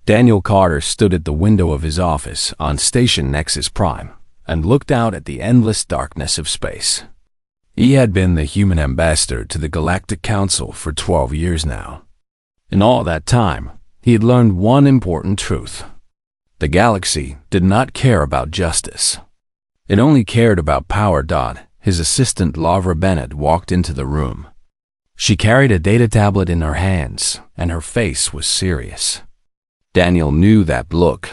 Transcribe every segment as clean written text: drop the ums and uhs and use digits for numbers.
Daniel Carter stood at the window of his office on Station Nexus Prime and looked out at the endless darkness of space. He had been the human ambassador to the Galactic Council for 12 years now. In all that time, he had learned one important truth. The galaxy did not care about justice. It only cared about power. His assistant Lavra Bennett walked into the room. She carried a data tablet in her hands, and her face was serious. Daniel knew that look.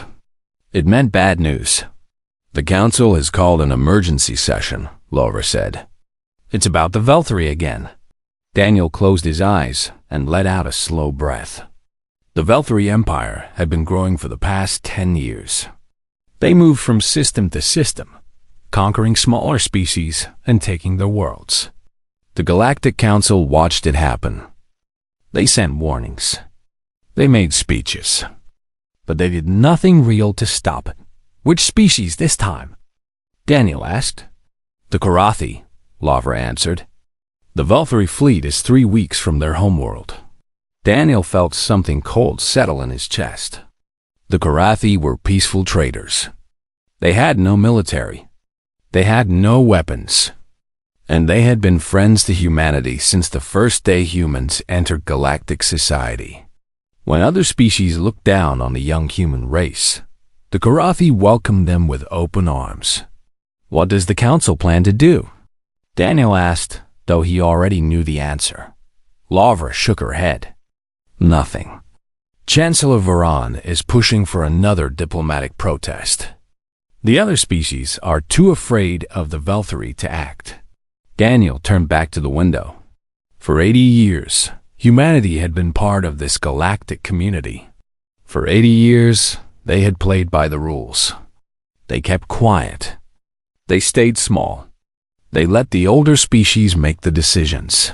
It meant bad news. "The council has called an emergency session," Lavra said. "It's about the Veltari again." Daniel closed his eyes and let out a slow breath. The Veltari Empire had been growing for the past 10 years. They moved from system to system, conquering smaller species and taking their worlds. The Galactic Council watched it happen. They sent warnings. They made speeches. But they did nothing real to stop it. "Which species this time?" Daniel asked. "The Karathi," Lavra answered. "The Veltari fleet is 3 weeks from their homeworld." Daniel felt something cold settle in his chest. The Karathi were peaceful traders. They had no military. They had no weapons. And they had been friends to humanity since the first day humans entered galactic society. When other species looked down on the young human race, the Karathi welcomed them with open arms. "What does the council plan to do?" Daniel asked, though he already knew the answer. Lavra shook her head. "Nothing. Chancellor Varan is pushing for another diplomatic protest. The other species are too afraid of the Veltari to act." Daniel turned back to the window. For 80 years, humanity had been part of this galactic community. For 80 years, they had played by the rules. They kept quiet. They stayed small. They let the older species make the decisions.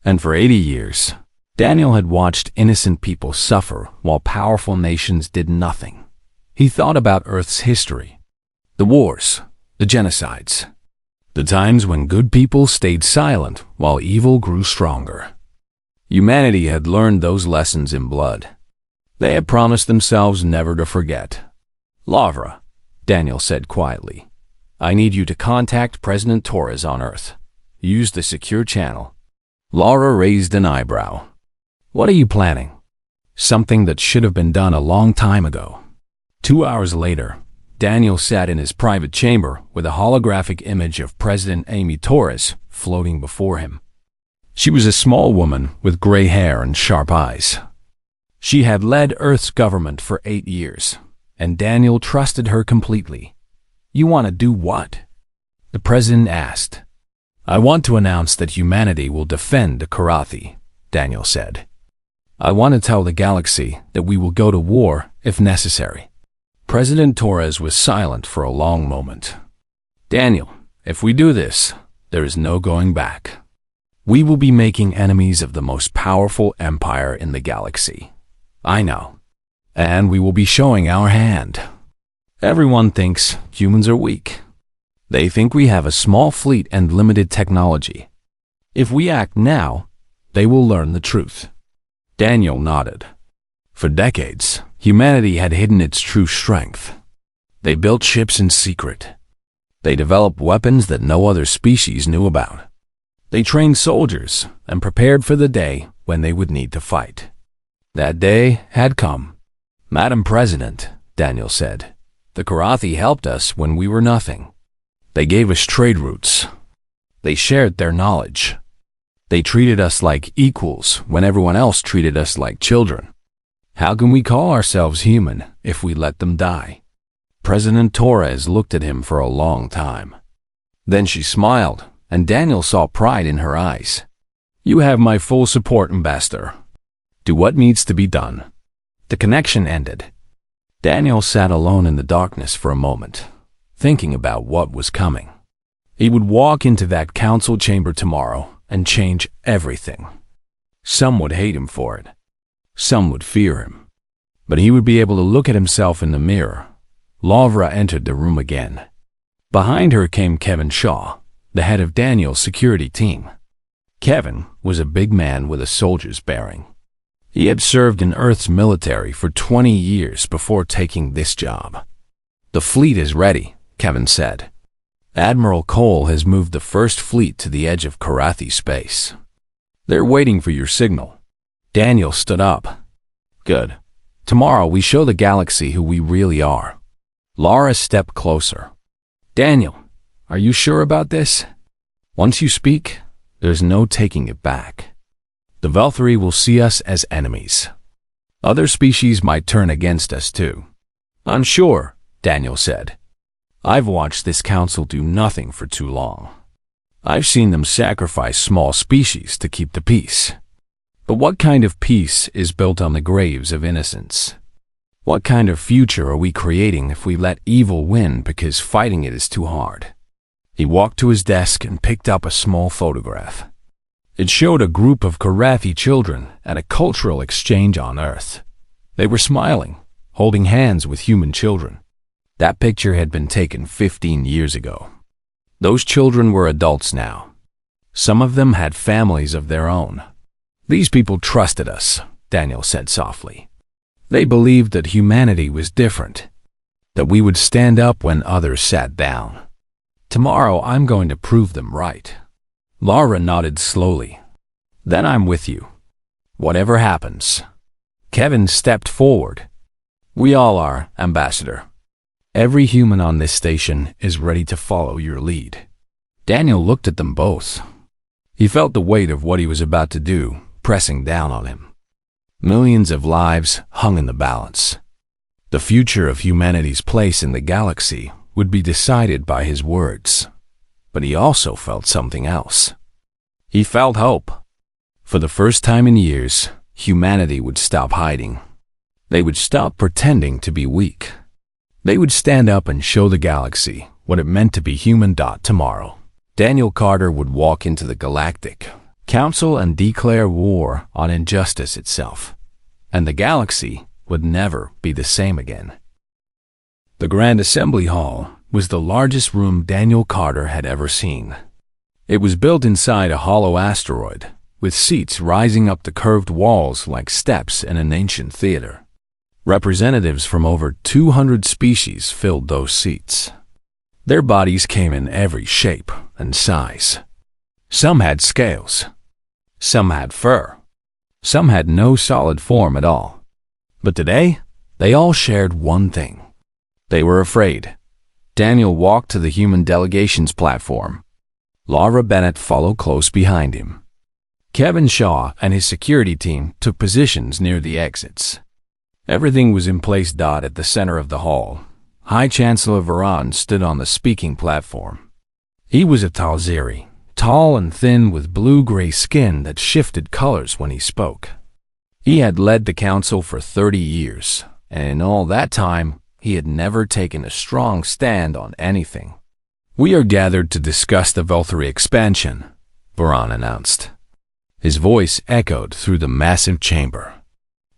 And for 80 years, Daniel had watched innocent people suffer while powerful nations did nothing. He thought about Earth's history. The wars, the genocides. The times when good people stayed silent while evil grew stronger. Humanity had learned those lessons in blood. They had promised themselves never to forget. "Lavra," Daniel said quietly, "I need you to contact President Torres on Earth. Use the secure channel." Lavra raised an eyebrow. "What are you planning?" "Something that should have been done a long time ago." 2 hours later, Daniel sat in his private chamber with a holographic image of President Amy Torres floating before him. She was a small woman with gray hair and sharp eyes. She had led Earth's government for 8 years, and Daniel trusted her completely. "You want to do what?" the president asked. "I want to announce that humanity will defend the Karathi," Daniel said. "I want to tell the galaxy that we will go to war if necessary." President Torres was silent for a long moment. "Daniel, if we do this, there is no going back. We will be making enemies of the most powerful empire in the galaxy. I know. And we will be showing our hand. Everyone thinks humans are weak. They think we have a small fleet and limited technology. If we act now, they will learn the truth." Daniel nodded. For decades, humanity had hidden its true strength. They built ships in secret. They developed weapons that no other species knew about. They trained soldiers and prepared for the day when they would need to fight. That day had come. "Madam President," Daniel said, "the Karathi helped us when we were nothing. They gave us trade routes. They shared their knowledge. They treated us like equals when everyone else treated us like children. How can we call ourselves human if we let them die?" President Torres looked at him for a long time. Then she smiled, and Daniel saw pride in her eyes. "You have my full support, Ambassador. Do what needs to be done." The connection ended. Daniel sat alone in the darkness for a moment, thinking about what was coming. He would walk into that council chamber tomorrow and change everything. Some would hate him for it. Some would fear him. But he would be able to look at himself in the mirror. Lavra entered the room again. Behind her came Kevin Shaw, the head of Daniel's security team. Kevin was a big man with a soldier's bearing. He had served in Earth's military for 20 years before taking this job. "The fleet is ready," Kevin said. "Admiral Cole has moved the first fleet to the edge of Karathi space. They're waiting for your signal." Daniel stood up. "Good. Tomorrow we show the galaxy who we really are." Laura stepped closer. "Daniel, are you sure about this? Once you speak, there's no taking it back. The Valkyrie will see us as enemies. Other species might turn against us too." "Unsure," Daniel said. "I've watched this council do nothing for too long. I've seen them sacrifice small species to keep the peace. But what kind of peace is built on the graves of innocents? What kind of future are we creating if we let evil win because fighting it is too hard?" He walked to his desk and picked up a small photograph. It showed a group of Karathi children at a cultural exchange on Earth. They were smiling, holding hands with human children. That picture had been taken 15 years ago. Those children were adults now. Some of them had families of their own. "These people trusted us," Daniel said softly. "They believed that humanity was different, that we would stand up when others sat down. Tomorrow I'm going to prove them right." Laura nodded slowly. "Then I'm with you. Whatever happens." Kevin stepped forward. "We all are, Ambassador. Every human on this station is ready to follow your lead." Daniel looked at them both. He felt the weight of what he was about to do pressing down on him. Millions of lives hung in the balance. The future of humanity's place in the galaxy would be decided by his words. But he also felt something else. He felt hope. For the first time in years, humanity would stop hiding. They would stop pretending to be weak. They would stand up and show the galaxy what it meant to be human. Tomorrow, Daniel Carter would walk into the Galactic Council and declare war on injustice itself, and the galaxy would never be the same again. The Grand Assembly Hall was the largest room Daniel Carter had ever seen. It was built inside a hollow asteroid, with seats rising up the curved walls like steps in an ancient theater. Representatives from over 200 species filled those seats. Their bodies came in every shape and size. Some had scales. Some had fur. Some had no solid form at all. But today, they all shared one thing. They were afraid. Daniel walked to the human delegation's platform. Laura Bennett followed close behind him. Kevin Shaw and his security team took positions near the exits. Everything was in place. At the center of the hall, High Chancellor Varan stood on the speaking platform. He was a Talziri, tall and thin with blue-gray skin that shifted colors when he spoke. He had led the council for 30 years, and in all that time, he had never taken a strong stand on anything. "We are gathered to discuss the Valkyrie expansion," Varan announced. His voice echoed through the massive chamber.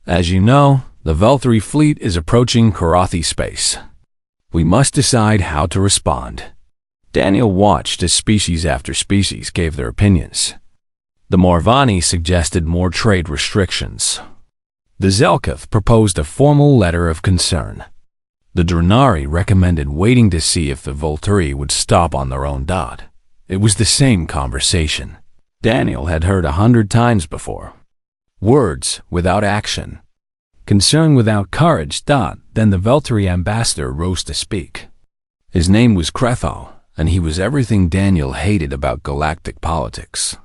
"As you know, the Valkyrie fleet is approaching Karathi space. We must decide how to respond." Daniel watched as species after species gave their opinions. The Morvani suggested more trade restrictions. The Zelkath proposed a formal letter of concern. The Drenari recommended waiting to see if the Volturi would stop on their own. It was the same conversation Daniel had heard 100 times before. Words without action. Concern without courage. Then the Valkyrie ambassador rose to speak. His name was Krethal, and he was everything Daniel hated about galactic politics.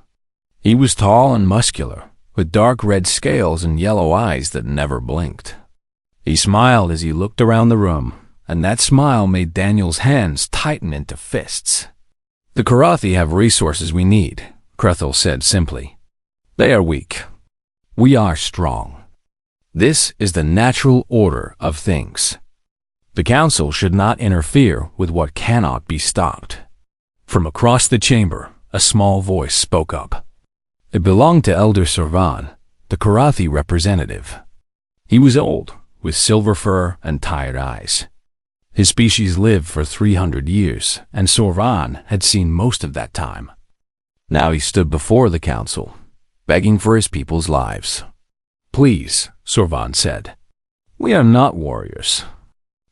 He was tall and muscular, with dark red scales and yellow eyes that never blinked. He smiled as he looked around the room, and that smile made Daniel's hands tighten into fists. "The Karathi have resources we need," Krethal said simply. "They are weak. We are strong. This is the natural order of things. The Council should not interfere with what cannot be stopped." From across the chamber, a small voice spoke up. It belonged to Elder Sorvan, the Karathi representative. He was old, with silver fur and tired eyes. His species lived for 300 years, and Sorvan had seen most of that time. Now he stood before the Council, begging for his people's lives. Please, Sorvan said. We are not warriors.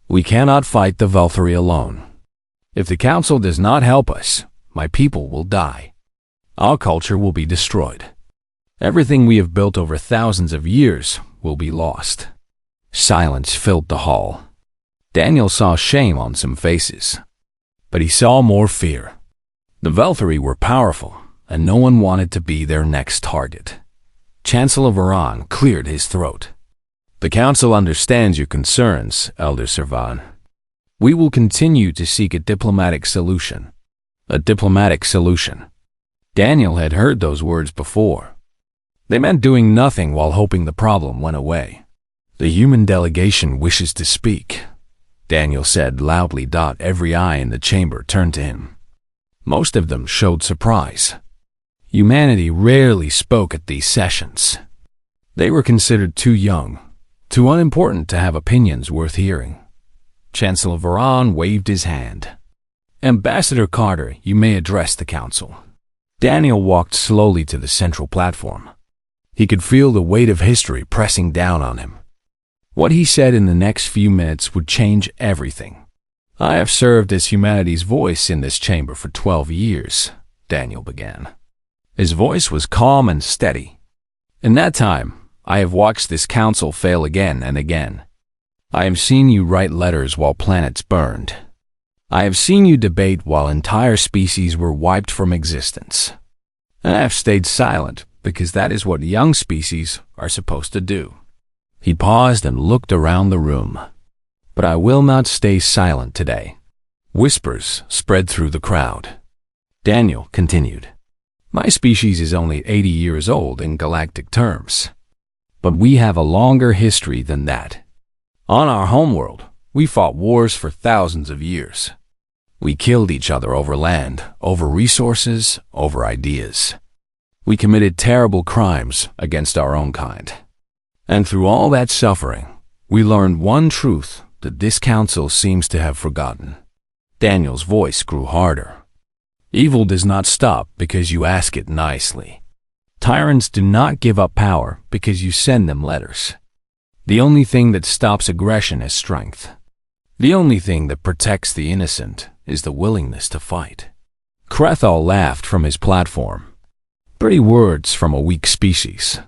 We cannot fight the Velthari alone. If the council does not help us, my people will die. Our culture will be destroyed. Everything we have built over thousands of years will be lost. Silence filled the hall. Daniel saw shame on some faces, but he saw more fear. The Velthari were powerful, and no one wanted to be their next target. Chancellor Varan cleared his throat. The council understands your concerns, Elder Sorvan. We will continue to seek a diplomatic solution. A diplomatic solution. Daniel had heard those words before. They meant doing nothing while hoping the problem went away. The human delegation wishes to speak, Daniel said loudly. Every eye in the chamber turned to him. Most of them showed surprise. Humanity rarely spoke at these sessions. They were considered too young, too unimportant to have opinions worth hearing. Chancellor Varan waved his hand. Ambassador Carter, you may address the council. Daniel walked slowly to the central platform. He could feel the weight of history pressing down on him. What he said in the next few minutes would change everything. I have served as humanity's voice in this chamber for 12 years, Daniel began. His voice was calm and steady. In that time, I have watched this council fail again and again. I have seen you write letters while planets burned. I have seen you debate while entire species were wiped from existence. And I have stayed silent because that is what young species are supposed to do. He paused and looked around the room. But I will not stay silent today. Whispers spread through the crowd. Daniel continued. My species is only 80 years old in galactic terms. But we have a longer history than that. On our homeworld, we fought wars for thousands of years. We killed each other over land, over resources, over ideas. We committed terrible crimes against our own kind. And through all that suffering, we learned one truth that this council seems to have forgotten. Daniel's voice grew harder. Evil does not stop because you ask it nicely. Tyrants do not give up power because you send them letters. The only thing that stops aggression is strength. The only thing that protects the innocent is the willingness to fight. Krethal laughed from his platform. Pretty words from a weak species.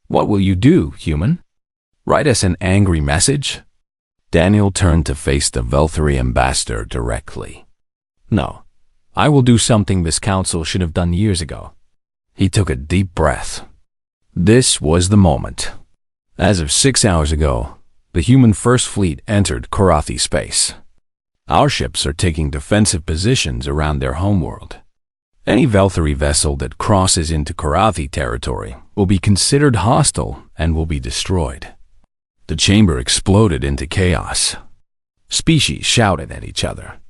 What will you do, human? Write us an angry message? Daniel turned to face the Velthari ambassador directly. No, I will do something this council should have done years ago. He took a deep breath. This was the moment. As of 6 hours ago, the human First Fleet entered Korathi space. Our ships are taking defensive positions around their homeworld. Any Velthari vessel that crosses into Korathi territory will be considered hostile and will be destroyed. The chamber exploded into chaos. Species shouted at each other.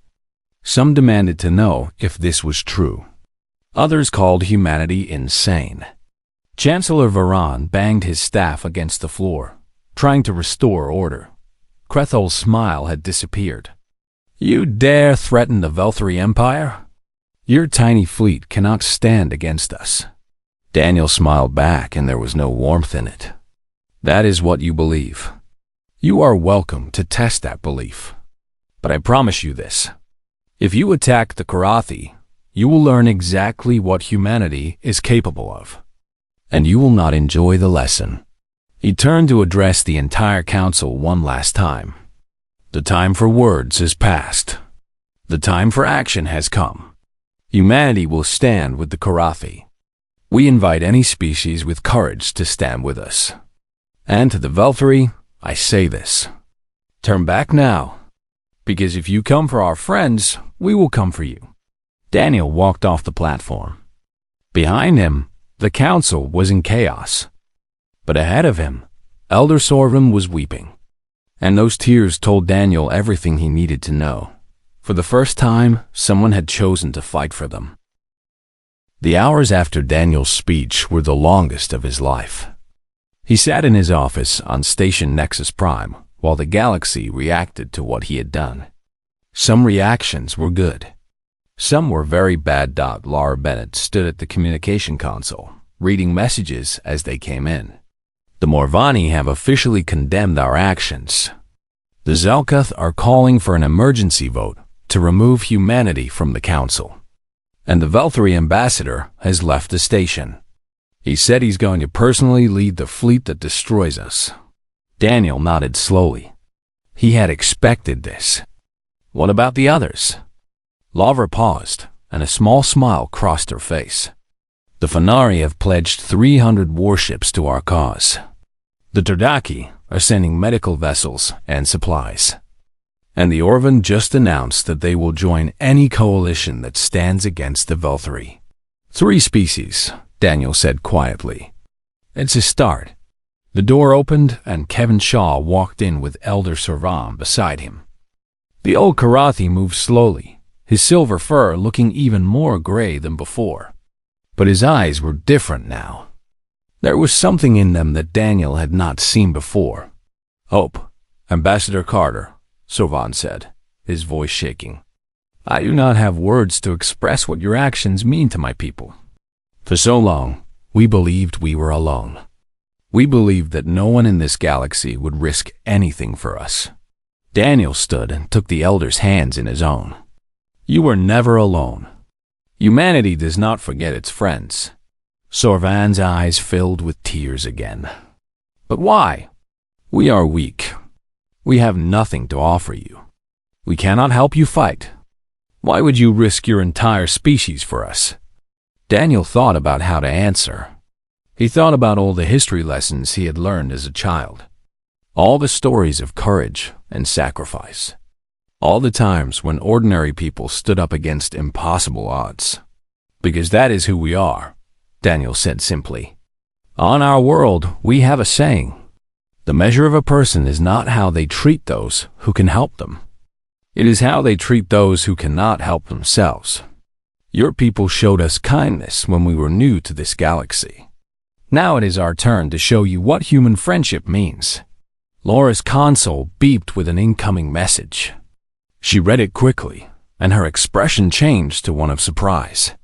Some demanded to know if this was true. Others called humanity insane. Chancellor Varan banged his staff against the floor, trying to restore order. Krethal's smile had disappeared. You dare threaten the Velthari Empire? Your tiny fleet cannot stand against us. Daniel smiled back, and there was no warmth in it. That is what you believe. You are welcome to test that belief. But I promise you this. If you attack the Korathi, you will learn exactly what humanity is capable of. And you will not enjoy the lesson. He turned to address the entire council one last time. The time for words is past. The time for action has come. Humanity will stand with the Korathi. We invite any species with courage to stand with us. And to the Velthari, I say this. Turn back now, because if you come for our friends, we will come for you. Daniel walked off the platform. Behind him, the council was in chaos. But ahead of him, Elder Sorvan was weeping. And those tears told Daniel everything he needed to know. For the first time, someone had chosen to fight for them. The hours after Daniel's speech were the longest of his life. He sat in his office on Station Nexus Prime while the galaxy reacted to what he had done. Some reactions were good. Some were very bad. Laura Bennett stood at the communication console, reading messages as they came in. The Morvani have officially condemned our actions. The Zelkuth are calling for an emergency vote to remove humanity from the council. And the Velthari ambassador has left the station. He said he's going to personally lead the fleet that destroys us. Daniel nodded slowly. He had expected this. What about the others? Lavra paused, and a small smile crossed her face. The Fenari have pledged 300 warships to our cause. The Turdaki are sending medical vessels and supplies. And the Orvan just announced that they will join any coalition that stands against the Velthari. 3 species, Daniel said quietly. It's a start. The door opened and Kevin Shaw walked in with Elder Servan beside him. The old Karathi moved slowly, his silver fur looking even more gray than before. But his eyes were different now. There was something in them that Daniel had not seen before. Hope, Ambassador Carter, Servan said, his voice shaking. I do not have words to express what your actions mean to my people. For so long, we believed we were alone. We believed that no one in this galaxy would risk anything for us. Daniel stood and took the Elder's hands in his own. You were never alone. Humanity does not forget its friends. Servan's eyes filled with tears again. But why? We are weak. We have nothing to offer you. We cannot help you fight. Why would you risk your entire species for us? Daniel thought about how to answer. He thought about all the history lessons he had learned as a child. All the stories of courage and sacrifice. All the times when ordinary people stood up against impossible odds. Because that is who we are, Daniel said simply. On our world, we have a saying. The measure of a person is not how they treat those who can help them. It is how they treat those who cannot help themselves. Your people showed us kindness when we were new to this galaxy. Now it is our turn to show you what human friendship means. Laura's console beeped with an incoming message. She read it quickly, and her expression changed to one of surprise.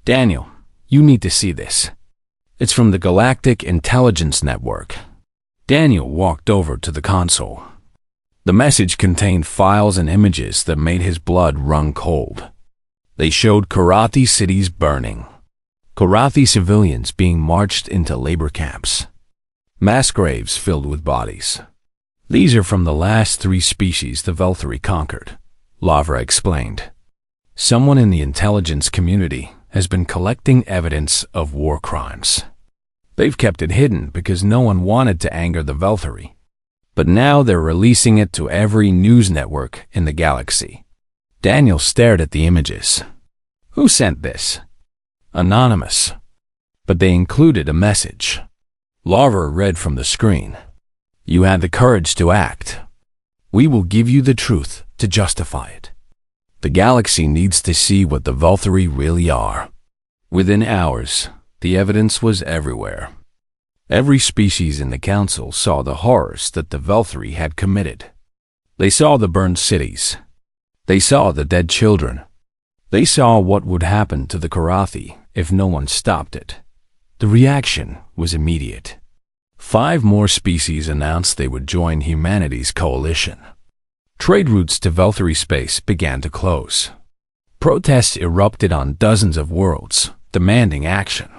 Daniel, you need to see this. It's from the Galactic Intelligence Network. Daniel walked over to the console. The message contained files and images that made his blood run cold. They showed Karathi cities burning. Karathi civilians being marched into labor camps. Mass graves filled with bodies. These are from the last 3 species the Velthari conquered, Lavra explained. Someone in the intelligence community has been collecting evidence of war crimes. They've kept it hidden because no one wanted to anger the Velthari. But now they're releasing it to every news network in the galaxy. Daniel stared at the images. Who sent this? Anonymous. But they included a message. Lavra read from the screen. You had the courage to act. We will give you the truth to justify it. The galaxy needs to see what the Velthari really are. Within hours, the evidence was everywhere. Every species in the council saw the horrors that the Velthari had committed. They saw the burned cities. They saw the dead children. They saw what would happen to the Karathi if no one stopped it. The reaction was immediate. 5 more species announced they would join humanity's coalition. Trade routes to Velthari space began to close. Protests erupted on dozens of worlds, demanding action.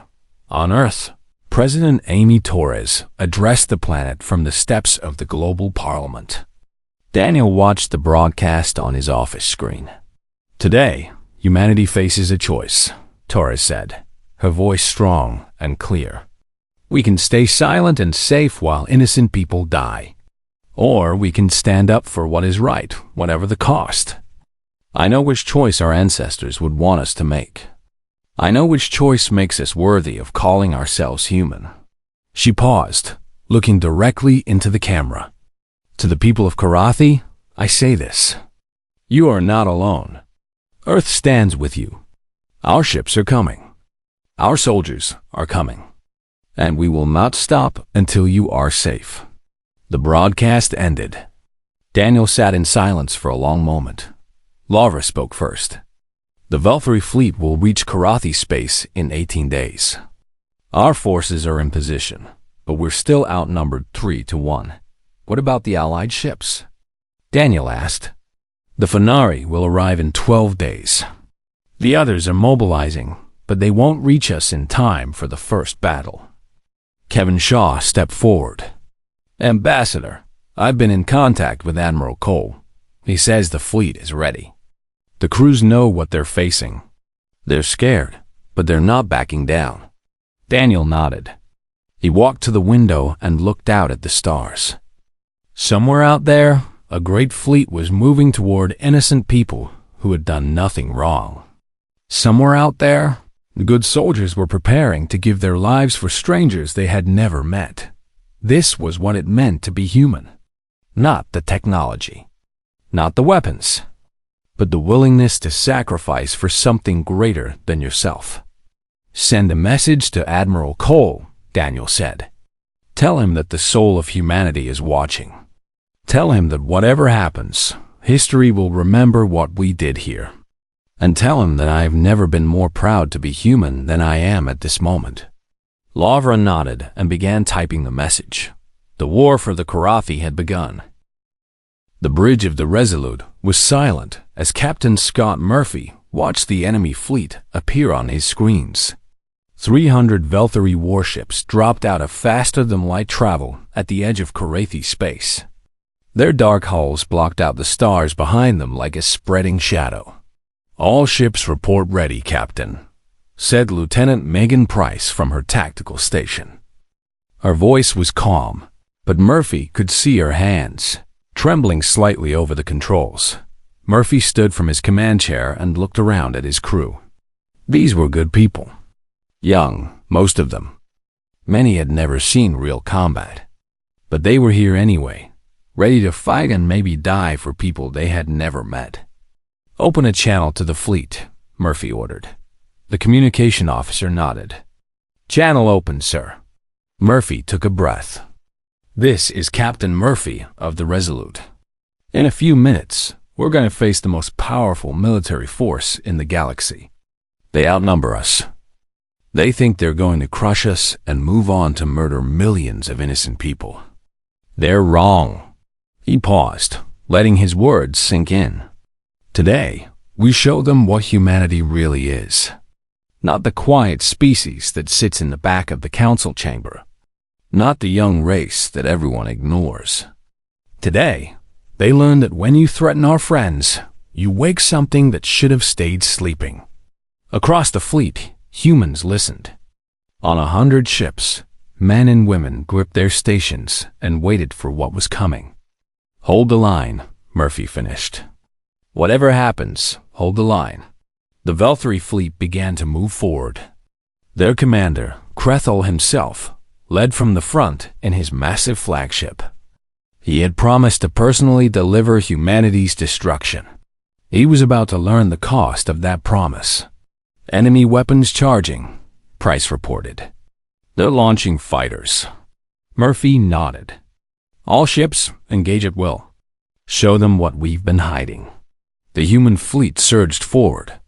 On Earth, President Amy Torres addressed the planet from the steps of the global parliament. Daniel watched the broadcast on his office screen. Today, humanity faces a choice, Torres said, her voice strong and clear. We can stay silent and safe while innocent people die. Or we can stand up for what is right, whatever the cost. I know which choice our ancestors would want us to make. I know which choice makes us worthy of calling ourselves human. She paused, looking directly into the camera. To the people of Karathi, I say this. You are not alone. Earth stands with you. Our ships are coming. Our soldiers are coming. And we will not stop until you are safe. The broadcast ended. Daniel sat in silence for a long moment. Lavra spoke first. The Velthari fleet will reach Karathi space in 18 days. Our forces are in position, but we're still outnumbered 3-1. What about the Allied ships? Daniel asked. The Fenari will arrive in 12 days. The others are mobilizing, but they won't reach us in time for the first battle. Kevin Shaw stepped forward. Ambassador, I've been in contact with Admiral Cole. He says the fleet is ready. The crews know what they're facing. They're scared, but they're not backing down. Daniel nodded. He walked to the window and looked out at the stars. Somewhere out there, a great fleet was moving toward innocent people who had done nothing wrong. Somewhere out there, the good soldiers were preparing to give their lives for strangers they had never met. This was what it meant to be human. Not the technology, not the weapons, but the willingness to sacrifice for something greater than yourself. Send a message to Admiral Cole, Daniel said. Tell him that the soul of humanity is watching. Tell him that whatever happens, history will remember what we did here. And tell him that I have never been more proud to be human than I am at this moment. Lavra nodded and began typing the message. The war for the Karathi had begun. The bridge of the Resolute was silent as Captain Scott Murphy watched the enemy fleet appear on his screens. 300 Velthari warships dropped out of faster-than-light travel at the edge of Karathi space. Their dark hulls blocked out the stars behind them like a spreading shadow. All ships report ready, Captain, said Lieutenant Megan Price from her tactical station. Her voice was calm, but Murphy could see her hands, trembling slightly over the controls. Murphy stood from his command chair and looked around at his crew. These were good people. Young, most of them. Many had never seen real combat. But they were here anyway, ready to fight and maybe die for people they had never met. Open a channel to the fleet, Murphy ordered. The communication officer nodded. Channel open, sir. Murphy took a breath. This is Captain Murphy of the Resolute. In a few minutes, we're going to face the most powerful military force in the galaxy. They outnumber us. They think they're going to crush us and move on to murder millions of innocent people. They're wrong. He paused, letting his words sink in. Today, we show them what humanity really is. Not the quiet species that sits in the back of the council chamber. Not the young race that everyone ignores. Today, they learn that when you threaten our friends, you wake something that should have stayed sleeping. Across the fleet, humans listened. On 100 ships, men and women gripped their stations and waited for what was coming. Hold the line, Murphy finished. Whatever happens, hold the line. The Velthari fleet began to move forward. Their commander, Krethel himself, led from the front in his massive flagship. He had promised to personally deliver humanity's destruction. He was about to learn the cost of that promise. Enemy weapons charging, Price reported. They're launching fighters. Murphy nodded. All ships, engage at will. Show them what we've been hiding. The human fleet surged forward.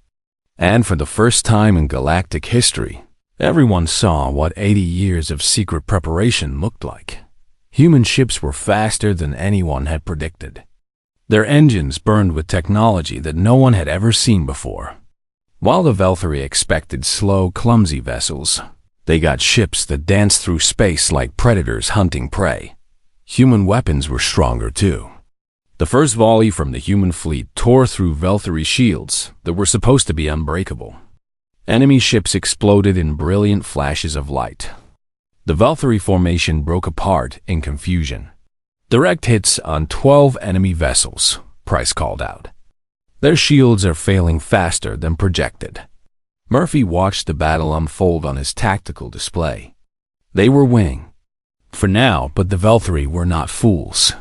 And for the first time in galactic history, everyone saw what 80 years of secret preparation looked like. Human ships were faster than anyone had predicted. Their engines burned with technology that no one had ever seen before. While the Velthari expected slow, clumsy vessels, they got ships that danced through space like predators hunting prey. Human weapons were stronger too. The first volley from the human fleet tore through Velthari shields that were supposed to be unbreakable. Enemy ships exploded in brilliant flashes of light. The Velthari formation broke apart in confusion. Direct hits on 12 enemy vessels, Price called out. Their shields are failing faster than projected. Murphy watched the battle unfold on his tactical display. They were winning. For now, but the Velthari were not fools.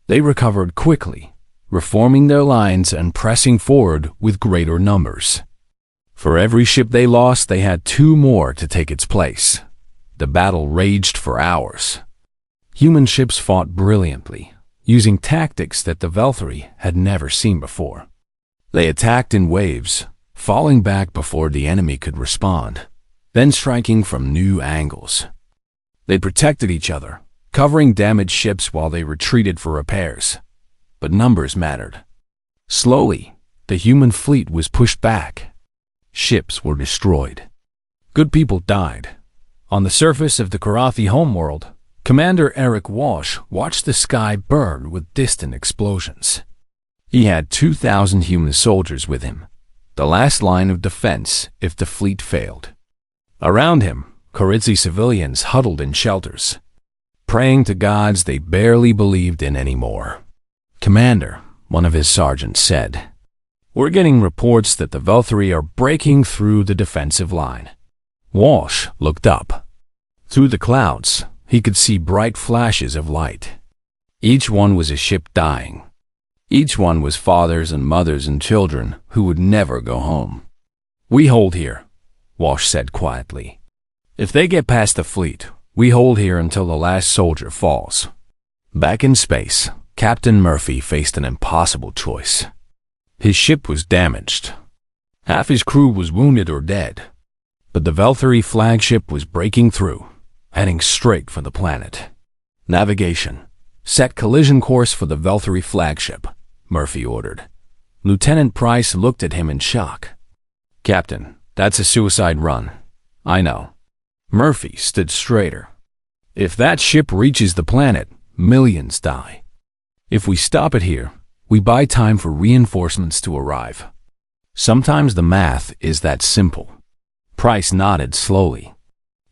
They recovered quickly, reforming their lines and pressing forward with greater numbers. For every ship they lost, they had 2 more to take its place. The battle raged for hours. Human ships fought brilliantly, using tactics that the Velthari had never seen before. They attacked in waves, falling back before the enemy could respond, then striking from new angles. They protected each other, covering damaged ships while they retreated for repairs. But numbers mattered. Slowly, the human fleet was pushed back. Ships were destroyed. Good people died. On the surface of the Karathi homeworld, Commander Eric Walsh watched the sky burn with distant explosions. He had 2,000 human soldiers with him, the last line of defense if the fleet failed. Around him, Karathi civilians huddled in shelters, praying to gods they barely believed in anymore. "Commander," one of his sergeants said, "we're getting reports that the Valkyrie are breaking through the defensive line." Walsh looked up. Through the clouds, he could see bright flashes of light. Each one was a ship dying. Each one was fathers and mothers and children who would never go home. "We hold here," Walsh said quietly. "If they get past the fleet, we hold here until the last soldier falls." Back in space, Captain Murphy faced an impossible choice. His ship was damaged. Half his crew was wounded or dead. But the Valkyrie flagship was breaking through, heading straight for the planet. "Navigation. Set collision course for the Valkyrie flagship," Murphy ordered. Lieutenant Price looked at him in shock. "Captain, that's a suicide run." "I know." Murphy stood straighter. "If that ship reaches the planet, millions die. If we stop it here, we buy time for reinforcements to arrive. Sometimes the math is that simple." Price nodded slowly.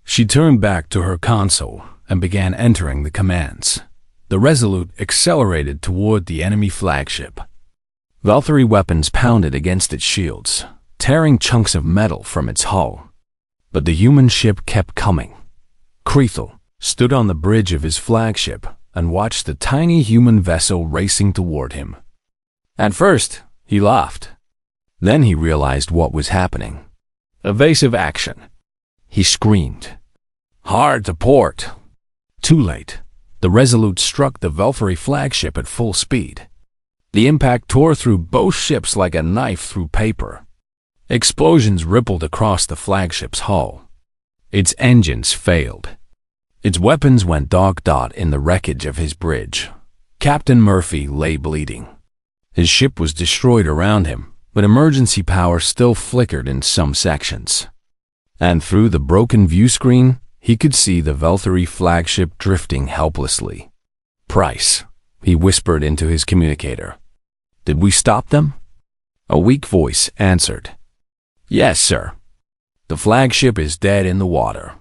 She turned back to her console and began entering the commands. The Resolute accelerated toward the enemy flagship. Valkyrie weapons pounded against its shields, tearing chunks of metal from its hull. But the human ship kept coming. Krethel stood on the bridge of his flagship and watched the tiny human vessel racing toward him. At first, he laughed. Then he realized what was happening. Evasive action. He screamed. "Hard to port." Too late. The Resolute struck the Valkyrie flagship at full speed. The impact tore through both ships like a knife through paper. Explosions rippled across the flagship's hull. Its engines failed. Its weapons went dot in the wreckage of his bridge. Captain Murphy lay bleeding. His ship was destroyed around him, but emergency power still flickered in some sections. And through the broken view screen, he could see the Valkyrie flagship drifting helplessly. "Price," he whispered into his communicator. "Did we stop them?" A weak voice answered. "Yes, sir. The flagship is dead in the water.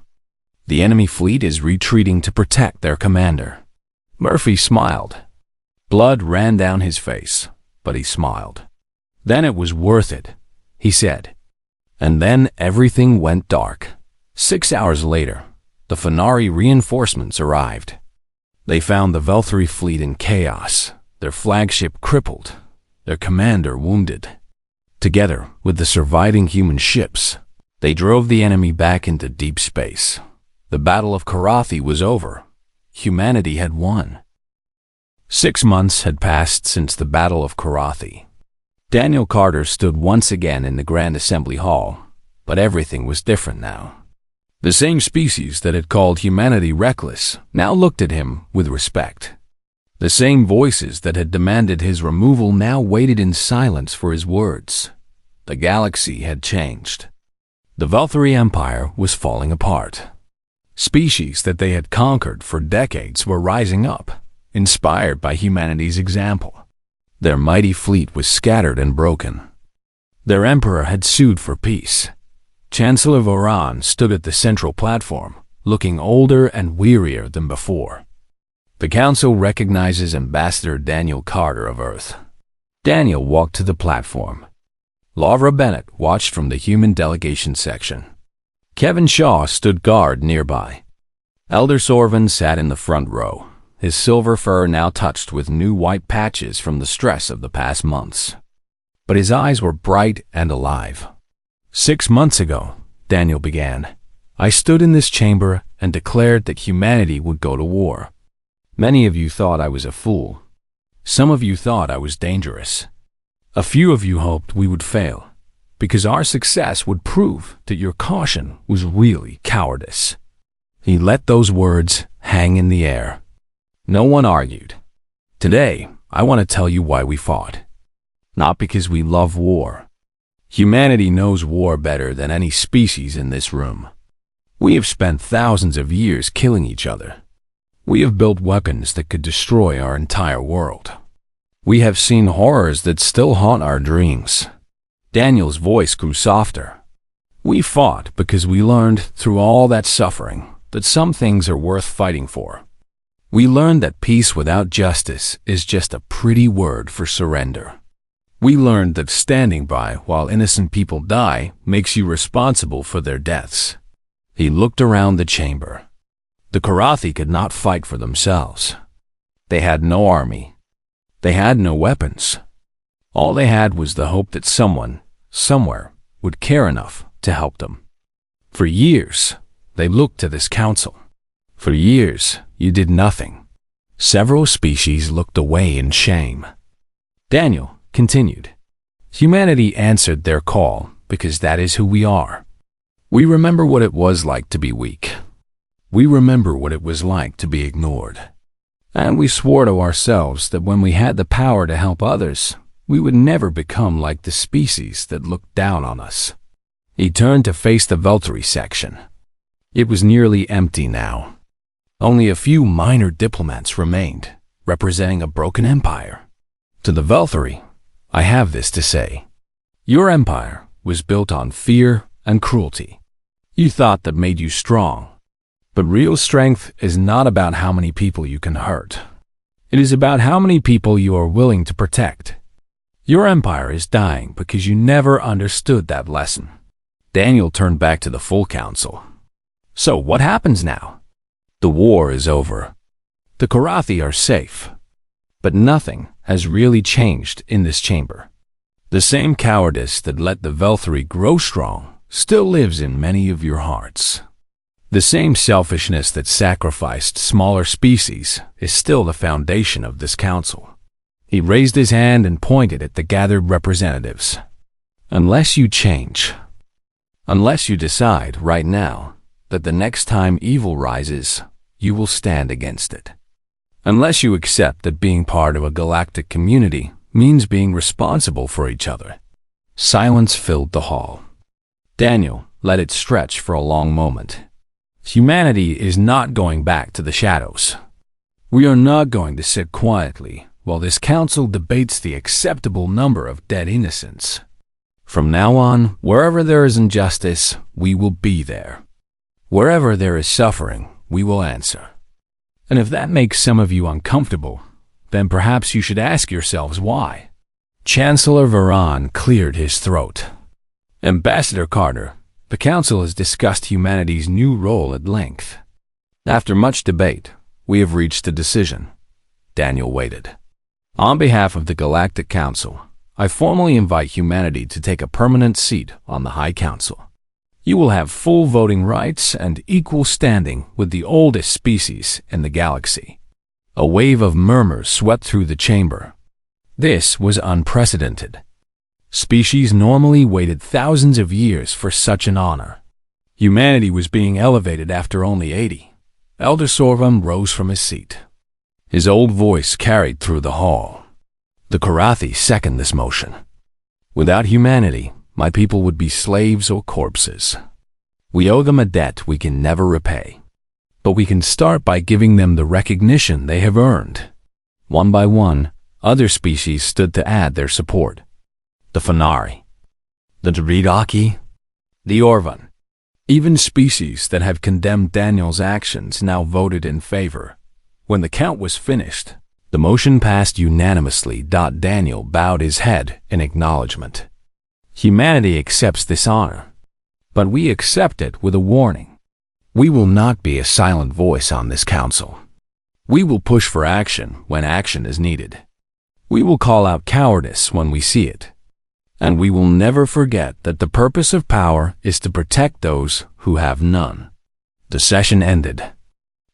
The enemy fleet is retreating to protect their commander." Murphy smiled. Blood ran down his face, but he smiled. "Then it was worth it," he said. And then everything went dark. 6 hours later, the Fenari reinforcements arrived. They found the Valkyrie fleet in chaos, their flagship crippled, their commander wounded. Together with the surviving human ships, they drove the enemy back into deep space. The Battle of Karathi was over. Humanity had won. 6 months had passed since the Battle of Karathi. Daniel Carter stood once again in the Grand Assembly Hall, but everything was different now. The same species that had called humanity reckless now looked at him with respect. The same voices that had demanded his removal now waited in silence for his words. The galaxy had changed. The Valkyrie Empire was falling apart. Species that they had conquered for decades were rising up, inspired by humanity's example. Their mighty fleet was scattered and broken. Their emperor had sued for peace. Chancellor Voran stood at the central platform, looking older and wearier than before. The council recognizes Ambassador Daniel Carter of Earth. Daniel walked to the platform. Laura Bennett watched from the human delegation section. Kevin Shaw stood guard nearby. Elder Sorvin sat in the front row, his silver fur now touched with new white patches from the stress of the past months. But his eyes were bright and alive. 6 months ago, Daniel began, I stood in this chamber and declared that humanity would go to war. Many of you thought I was a fool. Some of you thought I was dangerous. A few of you hoped we would fail, because our success would prove that your caution was really cowardice. He let those words hang in the air. No one argued. Today, I want to tell you why we fought. Not because we love war. Humanity knows war better than any species in this room. We have spent thousands of years killing each other. We have built weapons that could destroy our entire world. We have seen horrors that still haunt our dreams. Daniel's voice grew softer. We fought because we learned through all that suffering that some things are worth fighting for. We learned that peace without justice is just a pretty word for surrender. We learned that standing by while innocent people die makes you responsible for their deaths. He looked around the chamber. The Karathi could not fight for themselves. They had no army. They had no weapons. All they had was the hope that someone, somewhere, would care enough to help them. For years, they looked to this council. For years, you did nothing. Several species looked away in shame. Daniel continued. Humanity answered their call because that is who we are. We remember what it was like to be weak. We remember what it was like to be ignored. And we swore to ourselves that when we had the power to help others, we would never become like the species that looked down on us. He turned to face the Veltary section. It was nearly empty now. Only a few minor diplomats remained, representing a broken empire. To the Veltary, I have this to say. Your empire was built on fear and cruelty. You thought that made you strong. But real strength is not about how many people you can hurt. It is about how many people you are willing to protect. Your empire is dying because you never understood that lesson. Daniel turned back to the full council. So what happens now? The war is over. The Karathi are safe. But nothing has really changed in this chamber. The same cowardice that let the Veltary grow strong still lives in many of your hearts. The same selfishness that sacrificed smaller species is still the foundation of this council. He raised his hand and pointed at the gathered representatives. Unless you change, unless you decide right now that the next time evil rises, you will stand against it. Unless you accept that being part of a galactic community means being responsible for each other. Silence filled the hall. Daniel let it stretch for a long moment. Humanity is not going back to the shadows. We are not going to sit quietly while this council debates the acceptable number of dead innocents. From now on, wherever there is injustice, we will be there. Wherever there is suffering, we will answer. And if that makes some of you uncomfortable, then perhaps you should ask yourselves why. Chancellor Varan cleared his throat. Ambassador Carter, the Council has discussed humanity's new role at length. After much debate, we have reached a decision. Daniel waited. On behalf of the Galactic Council, I formally invite humanity to take a permanent seat on the High Council. You will have full voting rights and equal standing with the oldest species in the galaxy. A wave of murmurs swept through the chamber. This was unprecedented. Species normally waited thousands of years for such an honor. Humanity was being elevated after only 80. Elder Sorvam rose from his seat. His old voice carried through the hall. The Karathi second this motion. Without humanity, my people would be slaves or corpses. We owe them a debt we can never repay. But we can start by giving them the recognition they have earned. One by one, other species stood to add their support. The Fanari, the Dridaki, the Orvan. Even species that have condemned Daniel's actions now voted in favor. When the count was finished, the motion passed unanimously. Daniel bowed his head in acknowledgement. Humanity accepts this honor, but we accept it with a warning. We will not be a silent voice on this council. We will push for action when action is needed. We will call out cowardice when we see it. And we will never forget that the purpose of power is to protect those who have none. The session ended.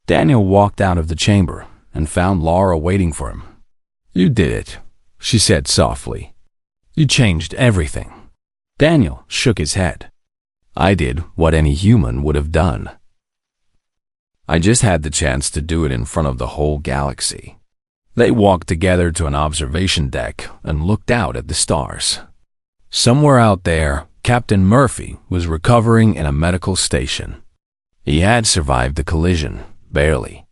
Daniel walked out of the chamber and found Laura waiting for him. You did it, she said softly. You changed everything. Daniel shook his head. I did what any human would have done. I just had the chance to do it in front of the whole galaxy." They walked together to an observation deck and looked out at the stars. Somewhere out there, Captain Murphy was recovering in a medical station. He had survived the collision, barely.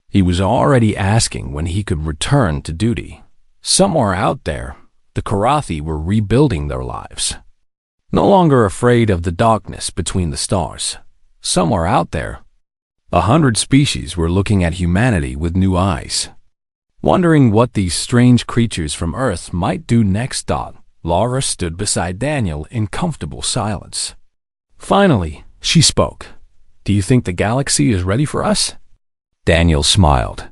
He was already asking when he could return to duty. Somewhere out there, the Karathi were rebuilding their lives. No longer afraid of the darkness between the stars. Somewhere out there, 100 species were looking at humanity with new eyes. Wondering what these strange creatures from Earth might do next. Laura stood beside Daniel in comfortable silence. Finally, she spoke. "Do you think the galaxy is ready for us?" Daniel smiled.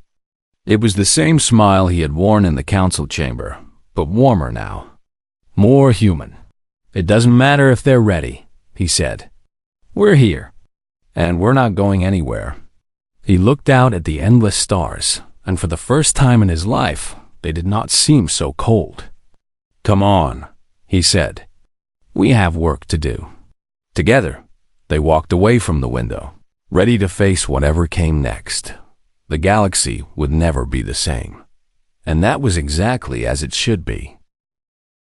It was the same smile he had worn in the council chamber, but warmer now. More human. "It doesn't matter if they're ready," he said. "We're here, and we're not going anywhere." He looked out at the endless stars, and for the first time in his life, they did not seem so cold. "Come on," he said. "We have work to do." Together, they walked away from the window, ready to face whatever came next. The galaxy would never be the same. And that was exactly as it should be.